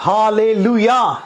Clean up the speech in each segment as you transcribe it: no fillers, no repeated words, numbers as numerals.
Hallelujah.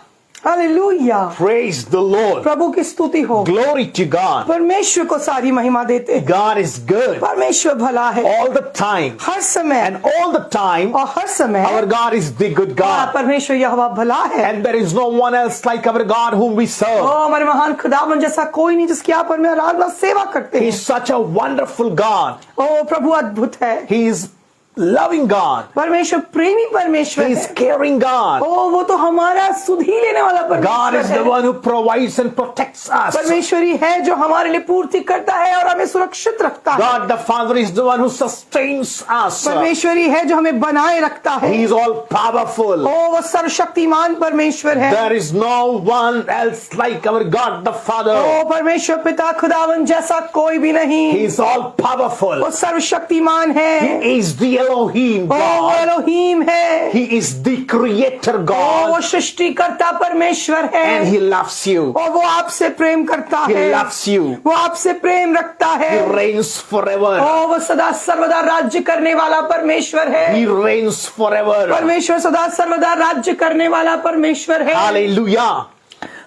Hallelujah, Praise the Lord. प्रभु की स्तुति हो। Glory to God. परमेश्वर को सारी महिमा देते हैं। God is good परमेश्वर भला है all the time. हर समय, And all the time, और हर समय our God is the good God. परमेश्वर यहोवा भला है। And there is no one else like our God whom we serve. हमारे महान खुदावन जैसा कोई नहीं जिसकी आप और मैं आराधना सेवा करते हैं। He's such a wonderful God. ओ प्रभु अद्भुत है। He is loving God. परमेश्वर प्रेमी परमेश्वर He is है। caring God. ओ वो तो हमारा सुधि लेने वाला God परमेश्वर is the है। one who provides and protects us. परमेश्वरी है जो हमारे लिए पूर्ति करता है और हमें सुरक्षित रखता है। God the Father is the one who sustains us. परमेश्वरी है जो हमें बनाए रखता है। He is all powerful. ओ वो सर्वशक्तिमान परमेश्वर है। There is no one else like our God the Father. ओ परमेश्वर पिता खुदावन जैसा कोई भी नहीं। He is all powerful. वो सर्वशक्तिमान है। He is the Elohim ओ वो God. एलोहीम है। He is the creator ओ वो God. सृष्टिकर्ता परमेश्वर है। And He loves you. और वो आपसे प्रेम करता He है। loves you. वो आपसे प्रेम रखता है। He reigns forever. ओ वो सदा सर्वदा राज्य करने वाला परमेश्वर है। He reigns forever. परमेश्वर सदा सर्वदा राज्य करने वाला परमेश्वर है। Hallelujah.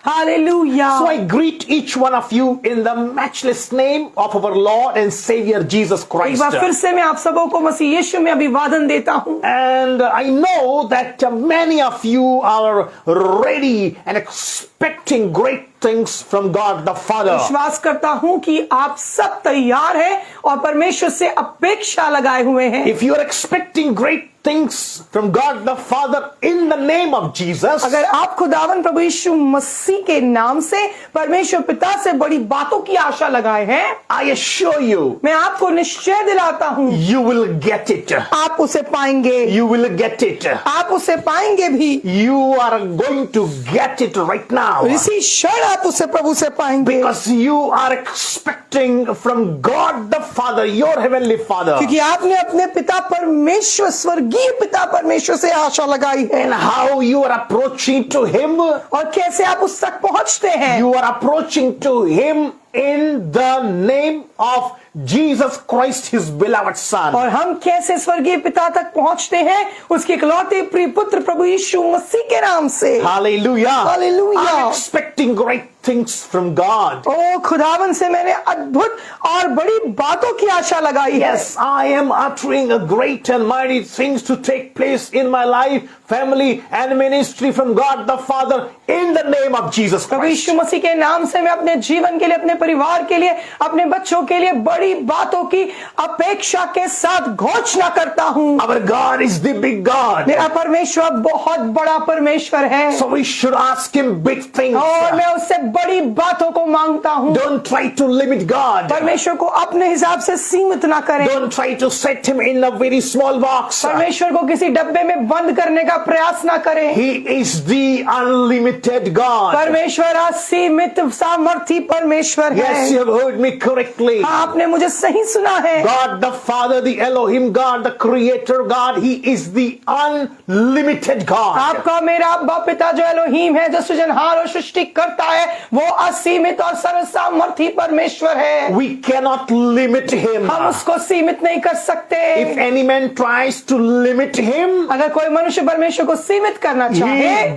Hallelujah. So I greet each one of you in the matchless name of our Lord and Savior Jesus एक Christ. बार फिर से मैं आप सबों को मसीह यीशु में अभिवादन देता हूँ। And I know that many of you are ready and expecting great things from God the Father. विश्वास करता हूँ कि आप सब तैयार हैं और परमेश्वर से अपेक्षा लगाए हुए हैं। If you are expecting great things from God the Father in the name of Jesus, अगर आप खुदावन प्रभु यीशु मसीह के नाम से परमेश्वर पिता से बड़ी बातों की आशा लगाए हैं, I assure you, मैं आपको निश्चय दिलाता हूँ you will get it. आप उसे पाएंगे। You will get it. आप उसे पाएंगे भी। You are going to get it right now. इसी क्षण आप उसे प्रभु से पाएंगे। Because you are expecting from God the Father, your heavenly Father. क्योंकि आपने अपने पिता परमेश्वर स्वर्गीय पिता परमेश्वर से आशा लगाई है। And how you are approaching to Him? और कैसे आप उस तक पहुंचते हैं? You are approaching to Him in the name of Jesus Christ, His beloved Son. और हम कैसे स्वर्गीय पिता तक पहुंचते हैं? उसके इकलौते प्रिय पुत्र प्रभु यीशु मसीह के नाम से। Hallelujah. Hallelujah. I'm expecting great things from God. ओ खुदावन से मैंने अद्भुत और बड़ी बातों की आशा लगाई है। Yes, I am uttering a great and mighty things to take place in my life, family and ministry from God the Father in the name of Jesus Prabhu Christ. यीशु मसीह के नाम से मैं अपने जीवन के लिए, अपने परिवार के लिए, अपने बच्चों के लिए बड़ी बातों की अपेक्षा के साथ घोषणा करता हूँ। Our God is the big God. मेरा परमेश्वर बहुत बड़ा परमेश्वर है। So we should ask Him big things. और मैं उससे बड़ी बातों को मांगता हूँ। Don't try to limit God. परमेश्वर को अपने हिसाब से सीमित ना करें। Don't try to set Him in a very small box. परमेश्वर को किसी डब्बे में बंद करने का प्रयास ना करें। He is the unlimited God. परमेश्वर असीमित सामर्थी परमेश्वर है। Yes, you have heard me correctly. आपने मुझे सही सुना है। God the Father, the Elohim God, the Creator God, He is the unlimited God. आपका मेरा अब्बा पिता जो एलोहीम है, जो सृजनहार और सृष्टि करता है, वो असीमित और सर्वसामर्थी परमेश्वर है। We cannot limit Him. हम उसको सीमित नहीं कर सकते। If any man tries to limit Him, अगर कोई मनुष्य परमेश्वर को सीमित करना चाहे,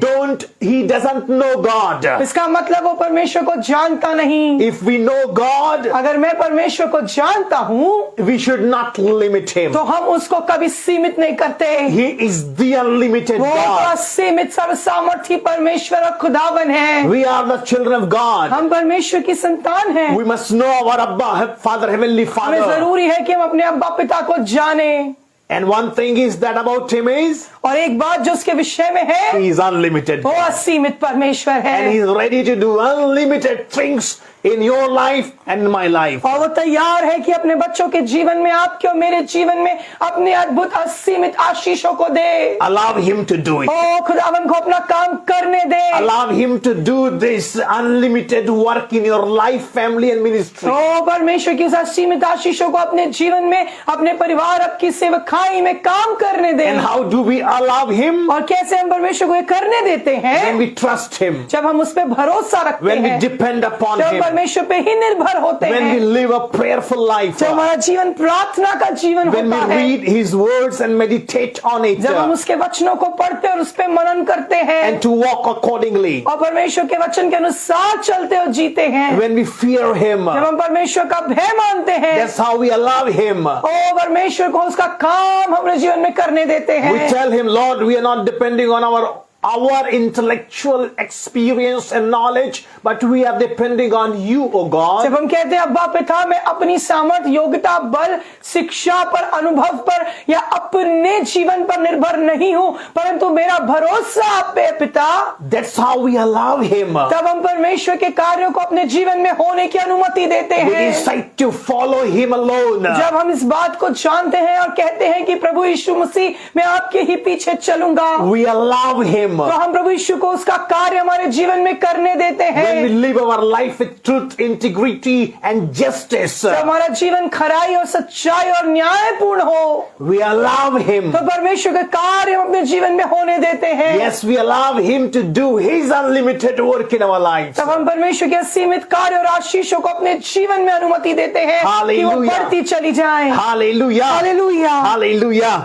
he doesn't know God. इसका मतलब वो परमेश्वर को जानता नहीं। If we know God, अगर मैं परमेश्वर को जानता हूँ, we should not limit Him. तो हम उसको कभी सीमित नहीं करते। He is the unlimited वो God. असीमित सर्वसामर्थी परमेश्वर और खुदावन है। We are the children of God. हम परमेश्वर की संतान हैं। We must know our Abba, Father, Heavenly हमें Father. जरूरी है कि हम अपने अब्बा पिता को जाने। And one thing is that about Him is, और एक बात जो उसके विषय में है, He is unlimited. वो असीमित परमेश्वर है। And He is ready to do unlimited things in your life and in my life. और वो तैयार है कि अपने बच्चों के जीवन में, आपके और मेरे जीवन में अपने अद्भुत असीमित आशीषों को दे। Allow Him to do it. ओ खुदावन को अपना काम करने दे। Allow Him to do this unlimited work in your life, family and ministry. ओ परमेश्वर की उस असीमित आशीषों को अपने जीवन में, अपने परिवार, आपकी सेवकाई में काम करने दे। And how do we allow Him? और कैसे हम परमेश्वर को ये करने देते हैं? When we trust Him, जब हम उस पर भरोसा रखते when we हैं, depend upon जब Him, परमेश्वर पे ही निर्भर होते when we हैं, live a prayerful life, जब हमारा जीवन प्रार्थना का जीवन when होता we है, read His words and meditate on it, जब हम उसके वचनों को पढ़ते और उस पे मनन करते हैं and to walk accordingly, और परमेश्वर के वचन के अनुसार चलते और जीते हैं, when we fear Him, जब हम परमेश्वर का भय मानते हैं, that's how we allow Him. ओ परमेश्वर को उसका काम अपने जीवन में करने देते We हैं। tell Him, Lord, we are not depending on our intellectual experience and knowledge, but we are depending on you, O God. जब हम कहते हैं अब्बा पिता, मैं अपनी सामर्थ, योग्यता, बल, शिक्षा पर, अनुभव पर या अपने जीवन पर निर्भर नहीं हूं, परंतु मेरा भरोसा आप पे है पिता, That's how we allow Him. तब हम परमेश्वर के कार्यों को अपने जीवन में होने की अनुमति देते We हैं। decide to follow Him alone. जब हम इस बात को जानते हैं और कहते हैं कि प्रभु यीशु मसीह, मैं आपके ही पीछे चलूंगा, We allow Him. तो हम प्रभु यीशु को उसका कार्य हमारे जीवन में करने देते When we हैं। live our life with truth, integrity, and justice, जब हमारा जीवन खराई और सच्चाई और न्यायपूर्ण हो, we allow Him. तो परमेश्वर के कार्य हम अपने जीवन में होने देते हैं। Yes, we allow Him to do His unlimited work in our lives. तब हम परमेश्वर के असीमित कार्य और आशीषों को अपने जीवन में अनुमति देते हैं कि वो Hallelujah. बढ़ती चली जाए। Hallelujah. Hallelujah. Hallelujah.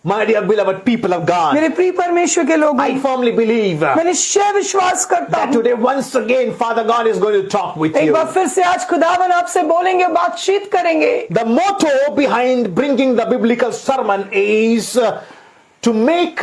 My dear beloved people of God, मेरे प्रिय परमेश्वर के लोगों, I firmly believe मैं निश्चय विश्वास करता that हूँ, today once again Father God is going to talk with एक you. बार फिर से आज खुदावन आपसे बोलेंगे, बातचीत करेंगे। The motto behind bringing the biblical sermon is to make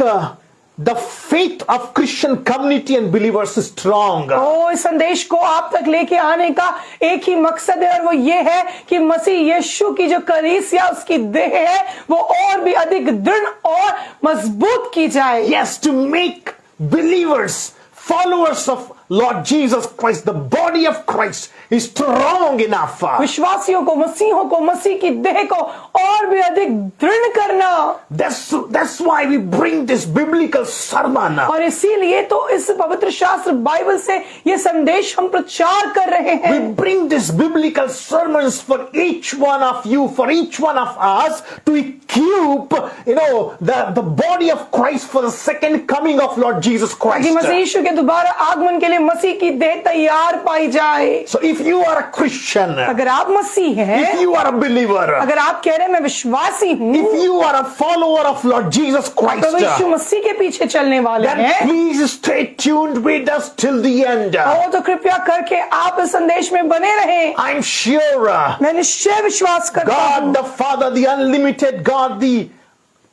the faith of Christian community and believers strong. ओ, इस संदेश को आप तक लेके आने का एक ही मकसद है और वो ये है कि मसीह यीशु की जो कलीसिया, उसकी देह है, वो और भी अधिक दृढ़ और मजबूत की जाए। Yes, to make believers, followers of Lord Jesus Christ, the body of Christ, is strong enough. विश्वासियों को, मसीहों को, मसीह की देह को और भी अधिक दृढ़ करना, That's why we bring this biblical sermon. और इसीलिए तो इस पवित्र शास्त्र बाइबल से ये संदेश हम प्रचार कर रहे We हैं। bring these biblical sermons for each one of you, for each one of us, to equip, the body of Christ for the second coming of Lord Jesus ताकि Christ. मसीह यीशु के दोबारा आगमन के लिए मसीह की देह तैयार पाई जाए। So if you are a Christian, अगर आप मसीह हैं, if you are a believer, अगर आप कह रहे हैं मैं विश्वासी हूँ, if you are a follower of Lord Jesus Christ, प्रभु यीशु मसीह के पीछे चलने वाले then हैं, please stay tuned with us till the end. तो कृपया करके आप इस संदेश में बने रहें। I'm sure मैं निश्चय विश्वास करता God हूँ, the Father, the unlimited God, the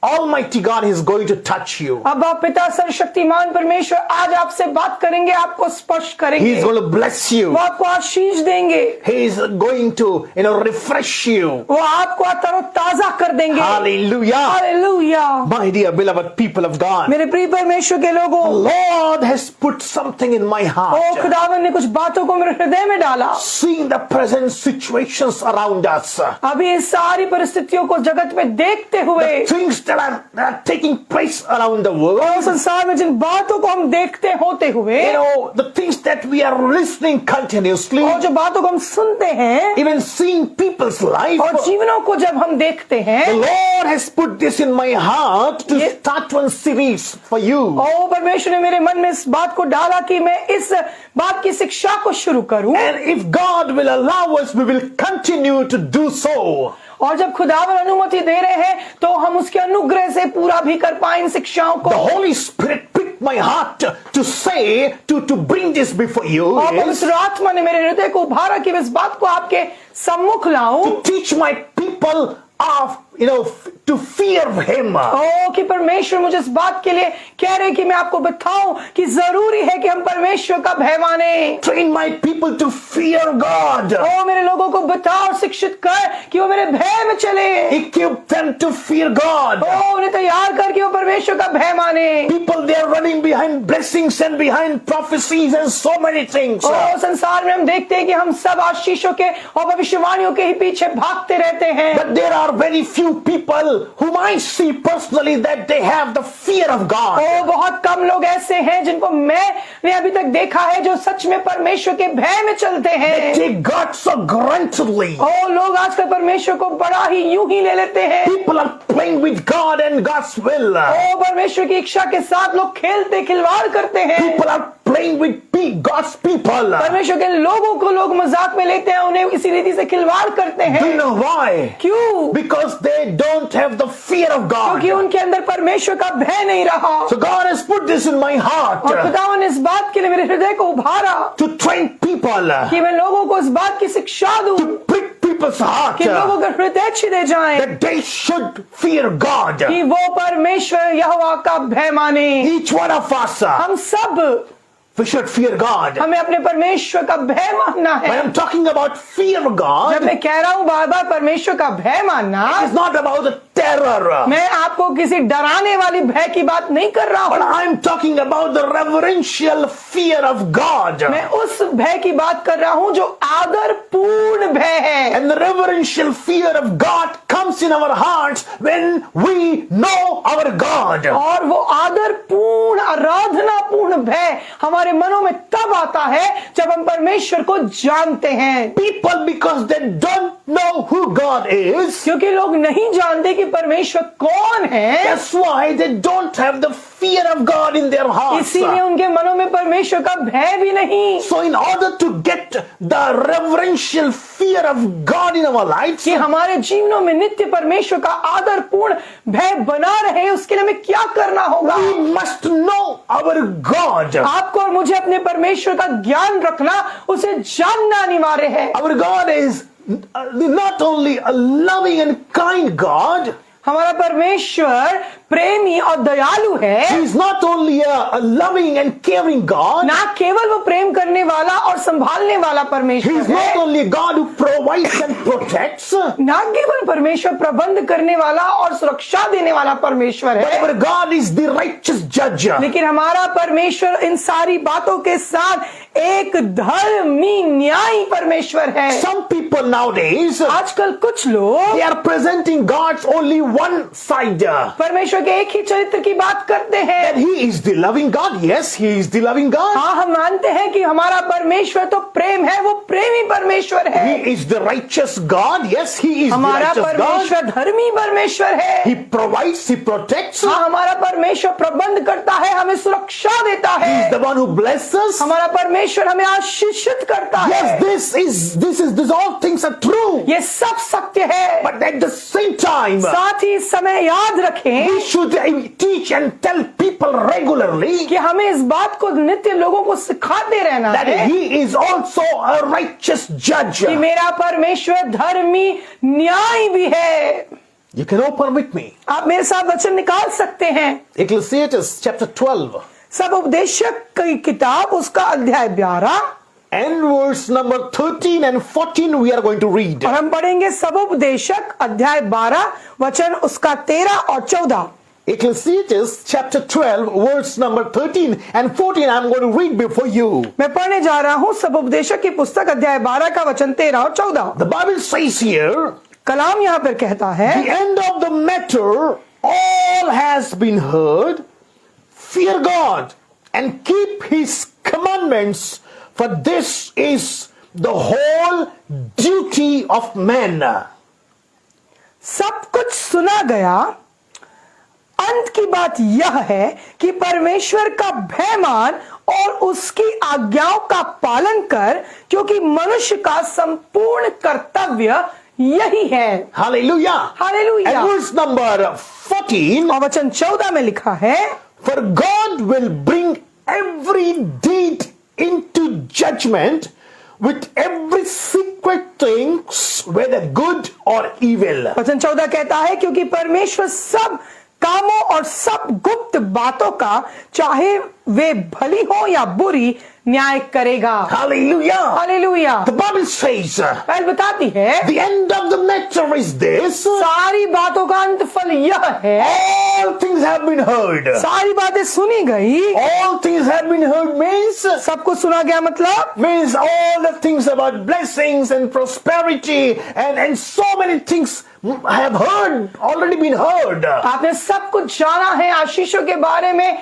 Almighty God is going to touch you. अब आप पिता सर्वशक्तिमान परमेश्वर आज आपसे बात करेंगे, आपको स्पर्श He करेंगे, is going to bless you. वो आपको आशीष देंगे, He is going to, refresh you. वो आपको तरोताजा कर देंगे। Hallelujah. Hallelujah. My dear beloved people of God, मेरे प्रिय परमेश्वर के लोगों, Lord has put something in my O heart. खुदावन ने कुछ बातों को मेरे हृदय में डाला। Seeing the present situations around us, अभी इस सारी परिस्थितियों को जगत में देखते हुए, things that are taking place around the world, और संसार में जिन बातों को हम देखते होते हुए, the things that we are listening continuously, और जो बातों को हम सुनते हैं, even seeing people's life, और जीवनों को जब हम देखते the हैं, Lord has put this in my heart to start one series for you. ओ परमेश्वर ने मेरे मन में इस बात को डाला कि मैं इस बात की शिक्षा को शुरू करूं, And if God will allow us, we will continue to do so. और जब खुदावन अनुमति दे रहे हैं तो हम उसके अनुग्रह से पूरा भी कर पाए इन शिक्षाओं को। The Holy Spirit pricked my heart to say, to bring this before you, और is पवित्र आत्मा ने मेरे हृदय को उभारा कि मैं इस बात को आपके सम्मुख लाऊं, to teach my people of, to fear Him. ओ कि परमेश्वर मुझे इस बात के लिए कह रहे कि मैं आपको बताऊं कि जरूरी है कि हम परमेश्वर का भय माने। Train my people to fear God. ओ मेरे लोगों को बता और शिक्षित कर कि वो मेरे भय में चले। Equip them to fear God. ओ उन्हें तैयार कर कि वो परमेश्वर का भय माने। People, they are running behind blessings and behind prophecies and so many things. ओ संसार में हम देखते हैं कि हम सब आशीषों के और भविष्यवाणियों के ही पीछे भागते रहते हैं। But there are very few people whom I see personally that they have the fear of God. ओ बहुत कम लोग ऐसे हैं जिनको मैंने अभी तक देखा है जो सच में परमेश्वर के भय में चलते They हैं। take God so granted. ओ लोग आजकल परमेश्वर को बड़ा ही यूं ही ले लेते हैं। People are playing with God and God's will. ओ परमेश्वर की इच्छा के साथ लोग खेलते खिलवाड़ करते हैं। People are playing with God's people. परमेश्वर के लोगों को लोग मजाक में लेते हैं, उन्हें इसी रीति से खिलवाड़ करते Do you हैं। know why? क्यों? Because they don't have the fear of God. क्योंकि उनके अंदर परमेश्वर का भय नहीं रहा। So God has put this in my heart और खुदावन ने इस बात के लिए मेरे हृदय को उभारा to train people, कि मैं लोगों को इस बात की शिक्षा दूं to prick people's heart कि लोगों के हृदय छिदे जाएं that they should fear God. कि वो परमेश्वर यहोवा का भय माने। Each one of us, हम सब we should fear God. हमें अपने परमेश्वर का भय मानना When है। I'm talking about fear of जब God, मैं कह रहा हूँ बार बार परमेश्वर का भय मानना, it's not about the terror, मैं आपको किसी डराने वाली भय की बात नहीं कर रहा but हूँ। I'm talking about the reverential fear of God. मैं उस भय की बात कर रहा हूँ जो आदर पूर्ण भय है। And the reverential fear of God comes in our hearts when we know our God. और वो आदर पूर्ण आराधना पूर्ण भय हमारे मनों में तब आता है जब हम परमेश्वर को जानते हैं। People, because they don't know who God is, क्योंकि लोग नहीं जानते कि परमेश्वर कौन है, that's why they don't have the fear of God in their hearts. इसीलिए उनके मनों में परमेश्वर का भय भी नहीं। So in order to get the reverential fear of God in our lives, कि हमारे जीवनों में नित्य परमेश्वर का आदर पूर्ण भय बना रहे, उसके लिए हमें क्या करना होगा? we must know our God. आपको और मुझे अपने परमेश्वर का ज्ञान रखना, उसे जानना अनिवार्य है। Our God is not only a loving and kind God, हमारा परमेश्वर प्रेमी और दयालु है। He is not only a loving and caring God, ना केवल वो प्रेम करने वाला और संभालने वाला He परमेश्वर is not है, only a God who provides and protects, ना केवल परमेश्वर प्रबंध करने वाला और सुरक्षा देने वाला परमेश्वर but है, our God is the righteous judge. लेकिन हमारा परमेश्वर इन सारी बातों के साथ एक धर्मी न्यायी परमेश्वर है। Some people nowadays, आजकल कुछ लोग they are presenting God's only one side. परमेश्वर के एक ही चरित्र की बात करते हैं। And He is the loving God. Yes, He is the loving God. हाँ, हम मानते हैं कि हमारा परमेश्वर तो प्रेम है, वो प्रेमी परमेश्वर है। He is the righteous God. Yes, He is the हमारा righteous God. परमेश्वर धर्मी परमेश्वर है। He provides, He protects. हाँ, हमारा परमेश्वर प्रबंध करता है, हमें सुरक्षा देता He is है। the one who blesses. हमारा परमेश्वर हमें आशीषित करता है। Yes, this all things are true. ये सब सत्य है, But at the same time, साथ ही इस समय याद रखें we should teach and tell people regularly कि हमें इस बात को नित्य लोगों को सिखाते रहना that है He is also a righteous judge. कि मेरा परमेश्वर धर्मी न्याय भी है। You can open with me. आप मेरे साथ वचन निकाल सकते हैं। Ecclesiastes chapter 12 सब उपदेशक की किताब उसका अध्याय 12 and verse number 13 and 14 we are going to read. और हम पढ़ेंगे सब उपदेशक अध्याय 12 वचन उसका 13 और 14। Ecclesiastes chapter 12 verse number 13 and 14 I'm going to read before you. मैं पढ़ने जा रहा हूं सब उपदेशक की पुस्तक अध्याय 12 का वचन 13 और 14। The Bible says here, कलाम यहां पर कहता है, the end of the matter all has been heard. Fear God and keep His commandments, for this is the whole duty of man. सब कुछ सुना गया, अंत की बात यह है कि परमेश्वर का भय मान और उसकी आज्ञाओं का पालन कर, क्योंकि मनुष्य का संपूर्ण कर्तव्य यही है। Hallelujah. Hallelujah. And verse number 14, और वचन 14 में लिखा है, for God will bring every deed into judgment with every secret things, whether good or evil. वचन 14 कहता है, क्योंकि परमेश्वर सब कामों और सब गुप्त बातों का, चाहे वे भली हो या बुरी, न्याय करेगा। Hallelujah. Hallelujah. The Bible says, Bible बताती है, the end of the matter is this. सारी बातों का अंत फल यह है, All things have been heard. सारी बातें सुनी गई। All things have been heard means सब कुछ सुना गया मतलब all the things about blessings and prosperity and so many things have heard, already been heard. आपने सब कुछ जाना है, आशीषों के बारे में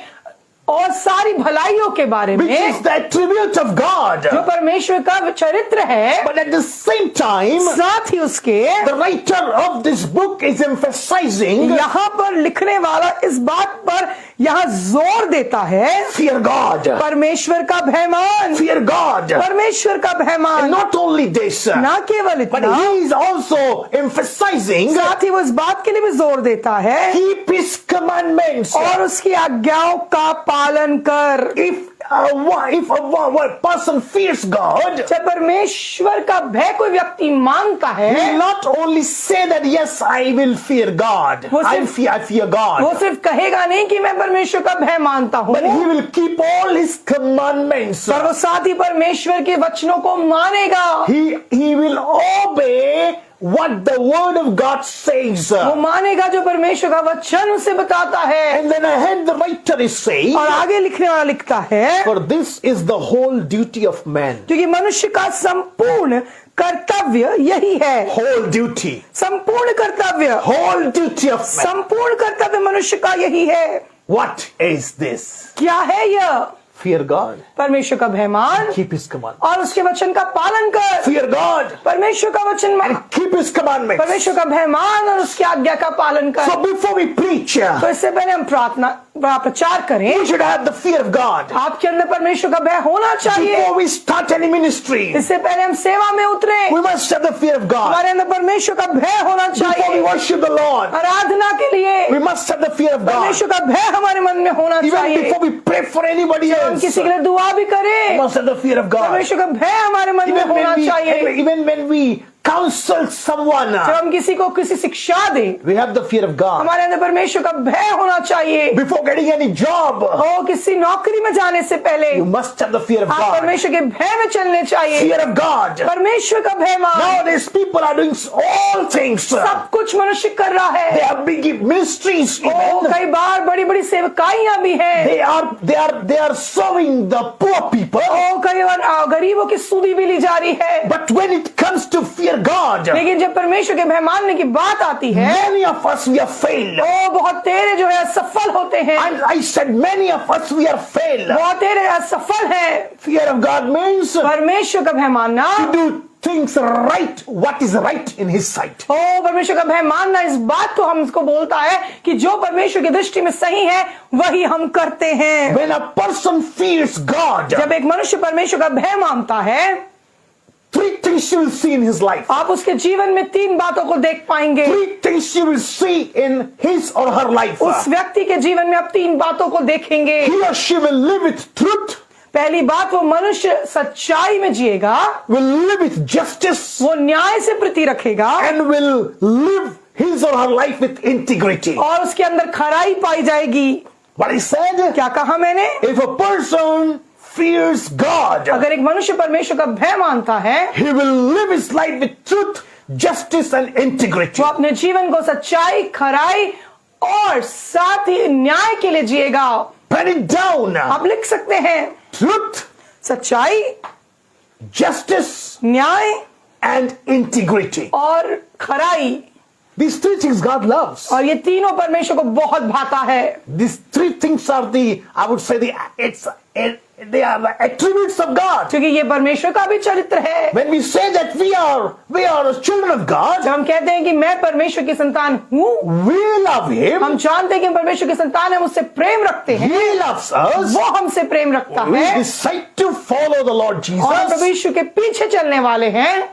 और सारी भलाइयों के बारे which में, is the attribute of God. जो परमेश्वर का चरित्र है, But at the same time, साथ ही उसके the writer of this book is emphasizing यहाँ पर लिखने वाला इस बात पर यहाँ जोर देता है, fear God. परमेश्वर का भयमान, Fear God. परमेश्वर का And भयमान। not only this, ना केवल but इतना, he is also emphasizing साथ ही वो इस बात के लिए भी जोर देता है, keep his commandments. और उसकी आज्ञाओं का पालन कर। If a person fears God, जब परमेश्वर का भय कोई व्यक्ति मानता he will है, not only say that yes, I will fear God. वो I सिर्फ- fear वो God. सिर्फ कहेगा नहीं कि मैं परमेश्वर का भय मानता हूँ, But he will keep all his commandments. पर वो साथ ही परमेश्वर के वचनों को मानेगा। He will obey what the word of God says. वो मानेगा जो परमेश्वर का वचन उसे बताता है। And then ahead the writer is saying, और आगे लिखने वाला लिखता है, for this is the whole duty of man. क्योंकि मनुष्य का संपूर्ण कर्तव्य यही है। Whole duty. संपूर्ण कर्तव्य, Whole duty of man. संपूर्ण कर्तव्य मनुष्य का यही है। What is this? क्या है यह? Fear God. परमेश्वर का भय मान Keep his commandments. और उसके वचन का पालन कर। Fear God. परमेश्वर का वचन मान, Keep his commandments. परमेश्वर का भय मान और उसकी आज्ञा का पालन कर। So before we preach, तो इससे पहले हम प्रचार करें, we should have the fear of God. आपके अंदर परमेश्वर का भय होना चाहिए। Before we start any ministry, इससे पहले हम सेवा में उतरे, we must have the fear of God. हमारे अंदर परमेश्वर का भय होना Before we चाहिए। worship the Lord, आराधना के लिए we must have the fear of God. परमेश्वर का भय हमारे मन में होना Even चाहिए। before we pray for anybody हम else, किसी के लिए दुआ भी we करें, must have the fear of God. परमेश्वर का भय हमारे मन में होना चाहिए। Even when we counsel someone, जब हम किसी को किसी शिक्षा दें, we have the fear of God. हमारे अंदर परमेश्वर का भय होना चाहिए। Before getting any job, किसी नौकरी में जाने से पहले you must have the fear of आप God. परमेश्वर के भय में चलने चाहिए। Fear of God. परमेश्वर का भय मान। Nowadays, people are doing all things. सब कुछ मनुष्य कर रहा They है। are big ministries. Even. कई बार बड़ी बड़ी सेवकाइयां भी हैं। They are serving the poor people. कई बार गरीबों की सुधी भी ली जा रही है। But when it comes to fear God, लेकिन जब परमेश्वर के भय मानने की बात आती है, many of us we have failed. बहुत तेरे जो है सफल होते हैं। I said many of us we are failed. बहुत तेरे असफल हैं। Fear of God means परमेश्वर का भय मानना, to do things right, what is right in His sight. परमेश्वर का भय मानना इस बात को हमको बोलता है कि जो परमेश्वर की दृष्टि में सही है वही हम करते हैं। When a person fears God, जब एक मनुष्य परमेश्वर का भय मानता है, 3 things you will see in his life. आप उसके जीवन में 3 बातों को देख पाएंगे। 3 things you will see in his or her life. उस व्यक्ति के जीवन में आप 3 बातों को देखेंगे। He or she will live with truth, पहली बात, वो मनुष्य सच्चाई में जिएगा, will live with justice, वो न्याय से प्रति रखेगा and will live his or her life with integrity. और उसके अंदर खराई पाई जाएगी। What I said? क्या कहा मैंने? If a person fears God, अगर एक मनुष्य परमेश्वर का भय मानता है, he will live his life with truth, justice and integrity. वो अपने जीवन को सच्चाई, खराई और साथ ही न्याय के लिए जिएगा। Pen it down. आप लिख सकते हैं, Truth, सच्चाई, justice न्याय and integrity. और खराई। These 3 things God loves. और ये तीनों परमेश्वर को बहुत भाता है। These 3 things are I would say they are the attributes of God. क्योंकि ये परमेश्वर का भी चरित्र है। When we say that we are children of God, जब हम कहते हैं कि मैं परमेश्वर की संतान हूँ, we love Him, हम जानते हैं कि हम परमेश्वर की संतान है, हम उससे प्रेम रखते हैं, He loves us, वो हमसे प्रेम रखता we है decide to follow the Lord और Jesus. प्रभु यीशु के पीछे चलने वाले हैं।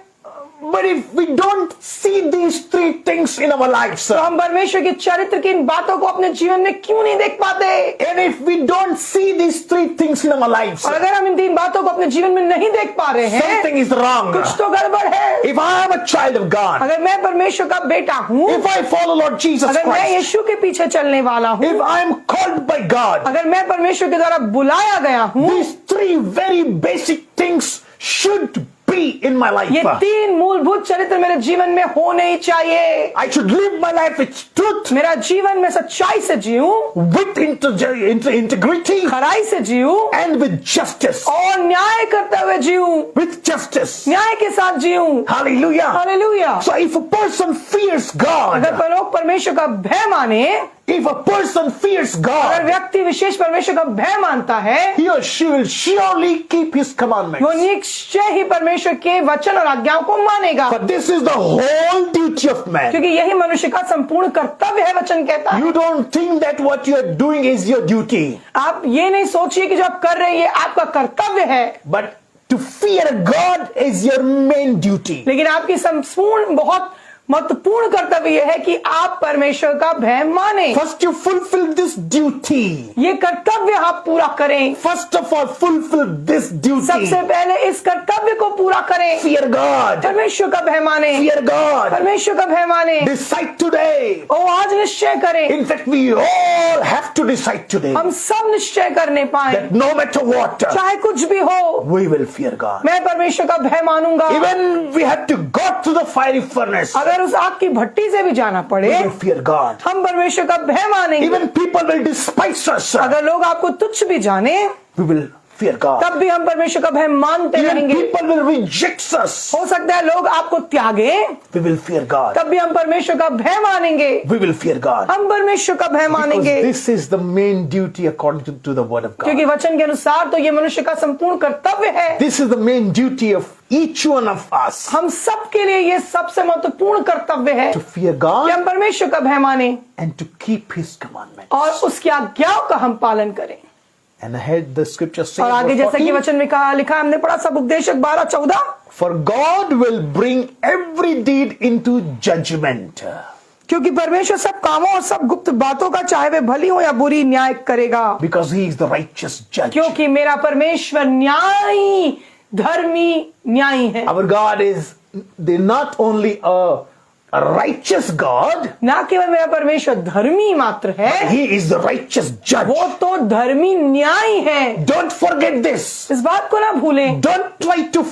But if we don't see these 3 things in our lives, तो हम परमेश्वर के चरित्र की इन बातों को अपने जीवन में क्यों नहीं देख पाते? and if we don't see these 3 things in our lives, और अगर हम इन 3 बातों को अपने जीवन में नहीं देख पा रहे हैं, something is wrong. कुछ तो गड़बड़ है। If I am a child of God, अगर मैं परमेश्वर का बेटा हूँ, if I follow Lord Jesus अगर मैं Christ, यीशु के पीछे चलने वाला हूँ, if I am called by God, अगर मैं परमेश्वर के द्वारा बुलाया गया हूँ, these 3 very basic things should be in my life. ये 3 मूलभूत चरित्र मेरे जीवन में होने ही चाहिए। I should live my life with truth, मेरा जीवन में सच्चाई से जीऊं, with integrity, खराई से जीऊं and with justice. और न्याय करते हुए जीऊं, With justice. न्याय के साथ जीऊं। Hallelujah. Hallelujah. So if a person fears अगर God, लोग परमेश्वर का भय माने, if a person fears अगर God, व्यक्ति विशेष परमेश्वर का भय मानता है, he or she will surely keep his commandments. वो निश्चय ही परमेश्वर के वचन और आज्ञाओं को मानेगा, For this is the whole duty of man. क्योंकि यही मनुष्य का संपूर्ण कर्तव्य है, वचन कहता है। You don't think that what you are doing is your duty, आप ये नहीं सोचिए कि जो आप कर रहे हैं ये आपका कर्तव्य है, but to fear God is your main duty. लेकिन आपकी संपूर्ण बहुत महत्वपूर्ण कर्तव्य यह है कि आप परमेश्वर का भय माने। First you fulfill this duty. ये कर्तव्य आप पूरा करें। First of all, fulfill this duty. सबसे पहले इस कर्तव्य को पूरा करें। Fear God. परमेश्वर का भय माने। Fear God. परमेश्वर का भय माने। Decide today. ओ आज निश्चय करें। In fact, we all have to decide today हम सब निश्चय करने पाए, that no matter what, चाहे कुछ भी हो, we will fear God. मैं परमेश्वर का भय मानूंगा। Even we have to go through the fiery furnace, अगर उस आग की भट्टी से भी जाना पड़े, we will fear God. हम परमेश्वर का भय मानेंगे। Even people will despise us, अगर लोग आपको तुच्छ भी जाने, we will fear God. तब भी हम परमेश्वर का भय मानते Even रहेंगे। people will reject us, हो सकता है लोग आपको त्यागे, we will fear God. तब भी हम परमेश्वर का भय मानेंगे। We will fear God. हम परमेश्वर का भय Because मानेंगे, this is the main duty according to the word of क्योंकि God. वचन के अनुसार तो ये मनुष्य का संपूर्ण कर्तव्य है। This is the main duty of each one of us, हम सब के लिए ये सबसे महत्वपूर्ण कर्तव्य है to fear कि God हम परमेश्वर का भय माने and to keep his commandments. और उसकी आज्ञाओं का हम पालन करें। And ahead the scripture says, और आगे verse जैसा कि 14, वचन में कहा लिखा है, हमने पढ़ा सब उपदेशक 12-14, for God will bring every deed into judgment. क्योंकि परमेश्वर सब कामों और सब गुप्त बातों का, चाहे वे भली हो या बुरी, न्याय करेगा। Because he is the righteous judge. क्योंकि मेरा परमेश्वर न्यायी, धर्मी न्यायी है। Our God is not only a righteous God, ना केवल मेरा परमेश्वर धर्मी मात्र है, he is the righteous judge. वो तो धर्मी न्यायी है। Don't forget this. इस बात को ना भूलें। Don't try to,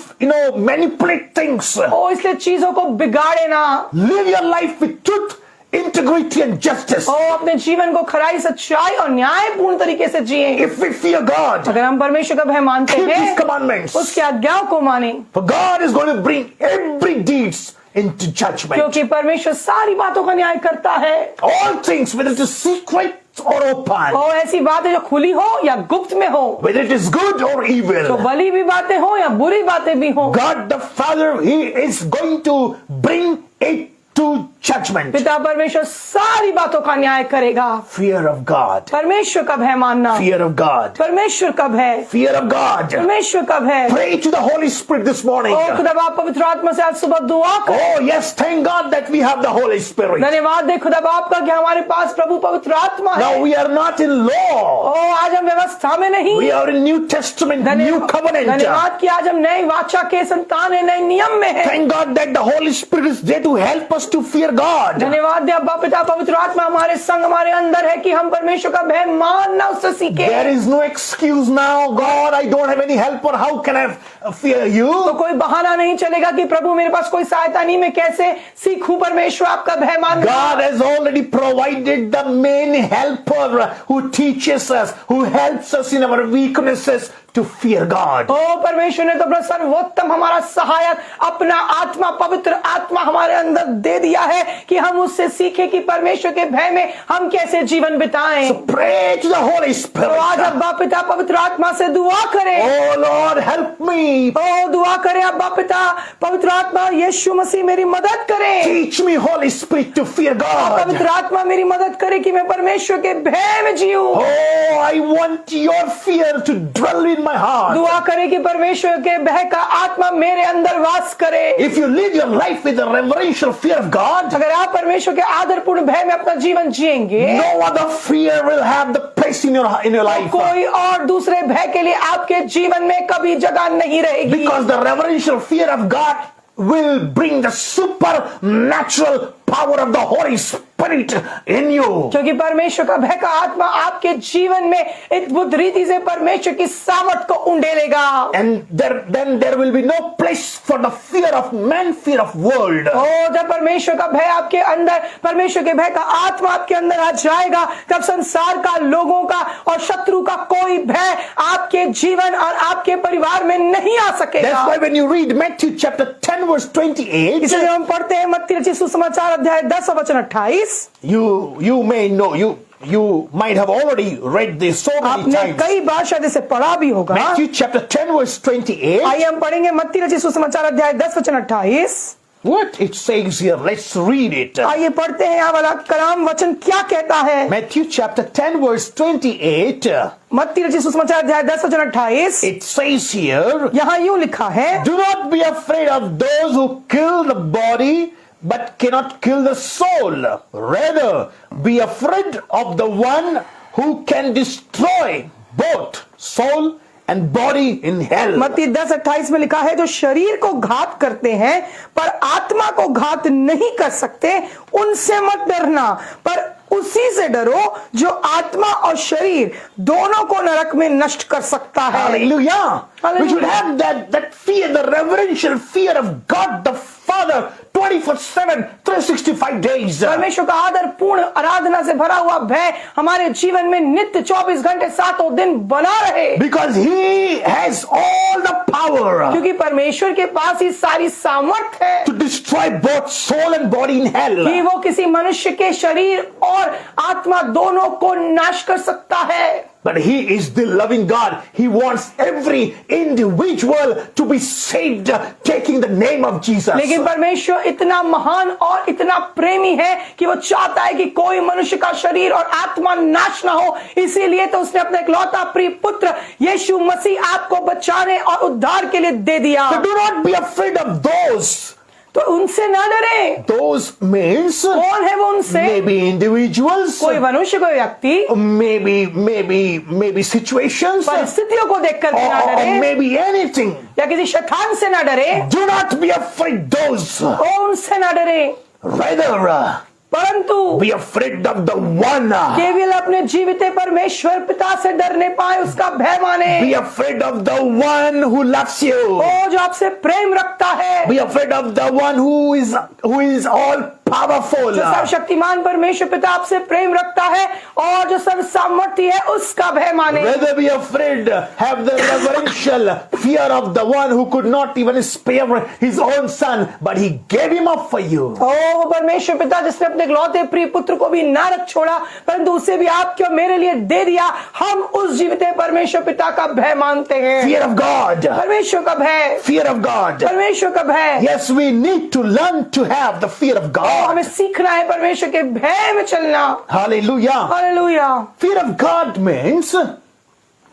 manipulate things. ओ इसलिए चीजों को बिगाड़े ना। Live your life with truth, integrity and justice. ओ अपने जीवन को खराई, सच्चाई और न्यायपूर्ण तरीके से जिए। If we fear God, अगर हम परमेश्वर का भय मानते keep his हैं, commandments. उसकी आज्ञाओं को माने, For God is going to bring every deeds into judgment. क्योंकि परमेश्वर सारी बातों का न्याय करता है। All things, whether it is secret or open, ओ ऐसी बातें जो खुली हो या गुप्त में हो, whether it is good or तो evil, भली भी बातें हो या बुरी बातें भी हो, God the Father, he is going to bring it to judgment. पिता परमेश्वर सारी बातों का न्याय करेगा। Fear of God. परमेश्वर का भय मानना, Fear of God. परमेश्वर का भय, Fear of God. परमेश्वर का भय। Pray to the Holy Spirit this morning. ओ खुदाबाप पवित्र आत्मा से आज सुबह दुआ करें। Oh yes, thank God that we have the Holy Spirit. धन्यवाद दे खुदाबाप का कि हमारे पास प्रभु पवित्र आत्मा है। Now we are not in law. ओ आज हम व्यवस्था में नहीं, We are in New Testament, New Covenant. धन्यवाद कि आज हम नई वाचा के संतान है, नए नियम में है। Thank God that the Holy Spirit is there to help us to fear God. धन्यवाद दे अब्बा पिता पवित्र आत्मा हमारे संग, हमारे अंदर है कि हम परमेश्वर का भय मानना उससे सीखे। There is no excuse now. God, I don't have any helper. How can I fear तो you? कोई बहाना नहीं चलेगा कि प्रभु मेरे पास कोई सहायता नहीं, मैं कैसे सीखूं परमेश्वर आपका भय मानना। God has already provided the main helper who teaches us, who helps us in our weaknesses to fear God. ओ परमेश्वर ने तो अपना सर्वोत्तम हमारा सहायक, अपना आत्मा, पवित्र आत्मा हमारे अंदर दे दिया है कि हम उससे सीखे कि परमेश्वर के भय में हम कैसे जीवन बिताएं। Pray to the Holy तो आज Spirit. अब्बा पिता पवित्र आत्मा से दुआ करें। Oh Lord, help me. ओ दुआ करें अब्बा पिता पवित्र आत्मा, यीशु मसीह मेरी मदद करें। Teach me, Holy Spirit, to fear पवित्र God. आत्मा मेरी मदद करे कि मैं परमेश्वर के भय में जीऊं। Oh, I want your fear to dwell in my heart. दुआ करे कि परमेश्वर के भय का आत्मा मेरे अंदर वास करे। If you live your life with a reverential fear of God, अगर आप परमेश्वर के आदरपूर्ण भय में अपना जीवन जिएंगे, no other fear will have the place in your life. कोई और दूसरे भय के लिए आपके जीवन में कभी जगह नहीं रहेगी। Because the reverential fear of God will bring the supernatural power of the Holy Spirit in you. क्योंकि परमेश्वर का भय का आत्मा आपके जीवन में अद्भुत रीति से परमेश्वर की सामर्थ को उंडेलेगा। And then there will be no place for the fear of man, fear of world. ओ जब परमेश्वर का भय आपके अंदर, परमेश्वर के भय का आत्मा आपके अंदर आ जाएगा, तब संसार का, लोगों का और शत्रु का कोई भय आपके आपके जीवन और आपके परिवार में नहीं आ That's सकेगा। why when you read Matthew chapter 10 verse 28, इसे जब हम पढ़ते हैं मत्ती रचित सुसमाचार अध्याय 10 वचन 28, you may know, you might have already read this so many आपने times. कई बार शायद इसे पढ़ा भी होगा। Matthew chapter 10 verse 28, आइए हम पढ़ेंगे मत्ती रचित सुसमाचार अध्याय 10 वचन 28। what it says here, let's read it. आइए पढ़ते हैं यहाँ वाला कलाम वचन क्या कहता है। Matthew chapter 10 verse 28, मत्ती रचित सुसमाचार अध्याय 10 वचन 28, it says here, यहाँ यूं लिखा है, do not be afraid of those who kill the body but cannot kill the soul. Rather, be afraid of the one who can destroy both soul and body in hell. मत्ती 10:28 में लिखा है, जो शरीर को घात करते हैं पर आत्मा को घात नहीं कर सकते, उनसे मत डरना, पर उसी से डरो जो आत्मा और शरीर दोनों को नरक में नष्ट कर सकता है। Hallelujah. Hallelujah. We should have that fear, the reverential fear of God the Father 24/7, 365 days. परमेश्वर का आदर पूर्ण आराधना से भरा हुआ भय हमारे जीवन में नित्य 24 घंटे 7 दिन बना रहे, Because He has all the power क्योंकि परमेश्वर के पास ही सारी सामर्थ है to destroy both soul and body in hell. कि वो किसी मनुष्य के शरीर और आत्मा दोनों को नाश कर सकता है। But He is the loving God. He wants every individual to be saved, taking the name of Jesus. लेकिन परमेश्वर इतना महान और इतना प्रेमी है कि वो चाहता है कि कोई मनुष्य का शरीर और आत्मा नाश ना हो, इसीलिए तो उसने अपने इकलौता प्रिय पुत्र यीशु मसीह आपको बचाने और उद्धार के लिए दे दिया। So do not be afraid of those. तो उनसे ना डरे। Those means कौन है वो उनसे? maybe individuals, कोई मनुष्य, कोई व्यक्ति, maybe situations, or परिस्थितियों को देखकर भी ना डरे, maybe anything. या किसी शैतान से ना डरे, Do not be afraid those. वो उनसे ना डरे, Rather, परंतु be afraid of the one. केवल अपने जीवित परमेश्वर पिता से डरने पाए, उसका भय माने। Be afraid of the one who loves you. वो जो आपसे प्रेम रखता है, Be afraid of the one who is all powerful. जो सर्वशक्तिमान परमेश्वर पिता आपसे प्रेम रखता है और जो सर्व सामर्थी है, उसका भय माने। Rather be afraid, have the reverential fear of the one who could not even spare his own son, but he gave him up for you. ओ वो परमेश्वर पिता जिसने अपने इकलौते प्रिय पुत्र को भी ना रख छोड़ा, परंतु उसे भी आपके और मेरे लिए दे दिया, हम उस जीवित परमेश्वर पिता का भय मानते हैं। Fear of God. परमेश्वर का भय, Fear of God. परमेश्वर का भय। Yes, we need to learn to have the fear of हमें God. सीखना है परमेश्वर के भय में चलना। Hallelujah. Hallelujah. Fear of God means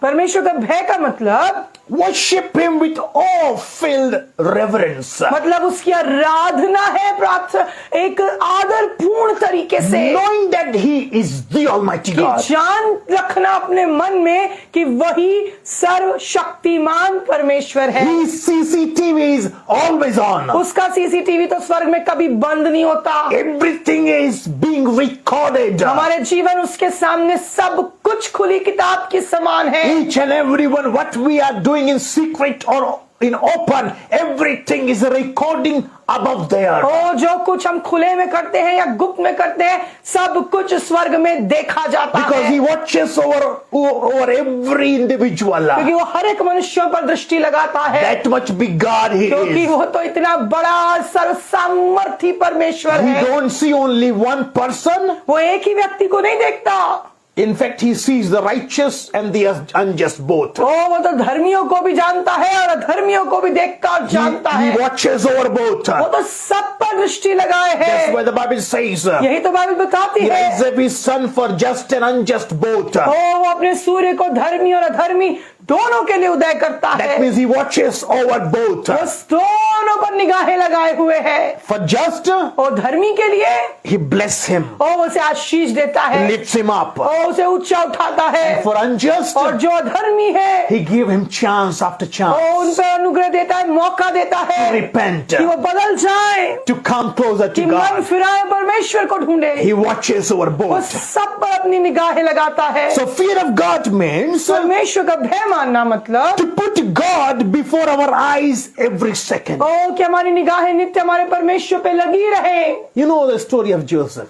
परमेश्वर का भय का मतलब worship him with awe-filled reverence. मतलब उसकी आराधना है, प्रार्थना एक आदर पूर्ण तरीके से, Knowing that he is the Almighty कि God. जान रखना अपने मन में कि वही सर्वशक्तिमान परमेश्वर है। His CCTV is always on. उसका सीसीटीवी तो स्वर्ग में कभी बंद नहीं होता। Everything is being recorded. हमारे जीवन उसके सामने सब कुछ खुली किताब के समान है। Each and every one, what we are doing in secret or in open, everything is recording above there. ओ जो कुछ हम खुले में करते हैं या गुप्त में करते हैं, सब कुछ स्वर्ग में देखा जाता Because है, he watches over every individual. क्योंकि वो हर एक मनुष्यों पर दृष्टि लगाता है, That much big God he क्योंकि is. वो तो इतना बड़ा सर्वसामर्थी परमेश्वर He है। don't see only one person. वो एक ही व्यक्ति को नहीं देखता, In fact, he sees the righteous and the unjust both. वो तो धर्मियों को भी जानता है और अधर्मियों को भी देखता और जानता He है। watches over both. वो तो सब पर दृष्टि लगाए That's है। why the Bible says, यही तो बाइबल बताती he है। raises up his son for just and unjust both. वो अपने सूर्य को धर्मी और अधर्मी दोनों के लिए उदय करता That है। means he watches over both. वो दोनों पर निगाहें लगाए हुए है। For just, और धर्मी के लिए he bless him, और उसे आशीष देता है, lifts him up. और उसे ऊंचा उठाता है। For unjust, और जो अधर्मी है, he give him chance after chance और उन पर अनुग्रह देता है, मौका देता to है repent, कि वो बदल जाए, to come closer कि to मन God. फिराए, परमेश्वर को ढूंढे। He watches over वो both. सब पर अपनी निगाहें लगाता है। So fear of God means परमेश्वर का भय मानना मतलब to put God before our eyes every second. कि हमारी निगाहें नित्य हमारे परमेश्वर पे लगी रहे। You know the story of Joseph.